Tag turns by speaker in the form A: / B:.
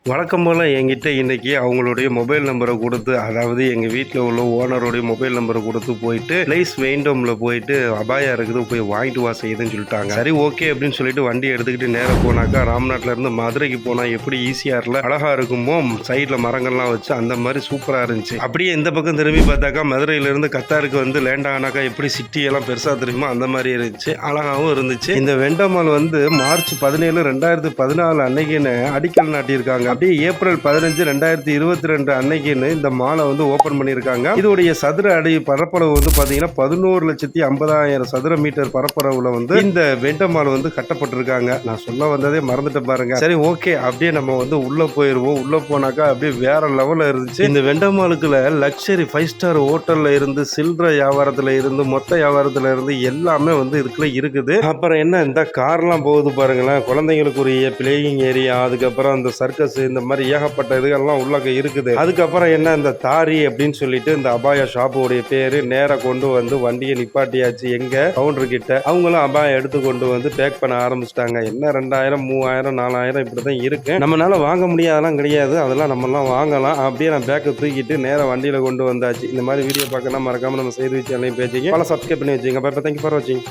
A: வழக்கம் போல் என்கிட்ட இன்றைக்கி அவங்களுடைய மொபைல் நம்பரை கொடுத்து, அதாவது எங்கள் வீட்டில் உள்ள ஓனருடைய மொபைல் நம்பரை கொடுத்து போயிட்டு பிளேஸ் வெயின்டோமில் போயிட்டு அபாயா இருக்குது போய் வாங்கிட்டு வா செய்யுதுன்னு சொல்லிட்டாங்க. சரி ஓகே அப்படின்னு சொல்லிட்டு வண்டி எடுத்துக்கிட்டு நேராக போனாக்கா ராம்நாட்டிலேருந்து மதுரைக்கு போனால் எப்படி ஈஸியாக அழகாக இருக்குமோ சைடில் மரங்கள்லாம் வச்சு அந்த மாதிரி சூப்பராக இருந்துச்சு. அப்படியே இந்த பக்கம் திரும்பி பார்த்தாக்கா மதுரையிலேருந்து கத்தாருக்கு வந்து லேண்ட் ஆனாக்கா எப்படி சிட்டியெல்லாம் பெருசாக தெரியுமோ அந்த மாதிரி இருந்துச்சு, அழகாகவும் இருந்துச்சு. இந்த வெண்டமால் வந்து மார்ச் 17, 2014 அன்னைக்குன்னு அடிக்கல் நாட்டியிருக்காங்க. அப்படியே ஏப்ரல் 15, 2022 அன்னைக்குன்னு இந்த மாலை வந்து ஓபன் பண்ணியிருக்காங்க. இதோடைய சதுர அடி பரப்பளவு வந்து பாத்தீங்கன்னா 11,50,000 சதுர மீட்டர் பரப்பளவுல வந்து இந்த வெண்ட மால் வந்து கட்டப்பட்டிருக்காங்க. நான் சொல்ல வந்ததே மறந்துட்டு பாருங்க. சரி ஓகே, அப்படியே நம்ம வந்து உள்ள போயிருவோம். உள்ள போனாக்கா அப்படியே வேற லெவல்ல இருந்துச்சு. இந்த வெண்ட மாலுக்குள்ள லக்ஸரி 5 ஸ்டார் ஹோட்டல்ல இருந்து சில்லற வியாபாரத்துல இருந்து மொத்த வியாபாரத்துல இருந்து எல்லாமே வந்து இதுக்குள்ள இருக்குது. அப்புறம் என்ன இந்த கார்லாம் போகுது பாருங்களேன், குழந்தைங்களுக்குரிய பிளேயிங் ஏரியா, அதுக்கப்புறம் அந்த சர்க்கஸ், இந்த மாதிரி ஏகப்பட்ட இதுகள்லாம் உள்ளக இருக்குது. அதுக்கப்புறம் என்ன இந்த தாரி அப்படின்னு சொல்லிட்டு இந்த அபாயா ஷாப்போடைய பேரு. நேராக கொண்டு வந்து வண்டியை நிப்பாட்டியாச்சு எங்க கவுண்டர் கிட்ட. அவங்களும் அபாயா எடுத்து கொண்டு வந்து பேக் பண்ண ஆரம்பிச்சிட்டாங்க. என்ன 2000, 3000, 4000 இப்படிதான் இருக்கு. நம்மளால வாங்க முடியாதெல்லாம் கிடையாது, அதெல்லாம் நம்மலாம் வாங்கலாம். அப்படியே நான் பேக்கை தூக்கிட்டு நேராக வண்டியில கொண்டு வந்தாச்சு. இந்த மாதிரி வீடியோ பார்க்கலாம் மறக்காம நம்ம செய்தி சேனலையும் பேஜையும் சப்ஸ்கிரைப் பண்ணி வச்சுங்க. தேங்க்யூ ஃபார் வாட்சிங்.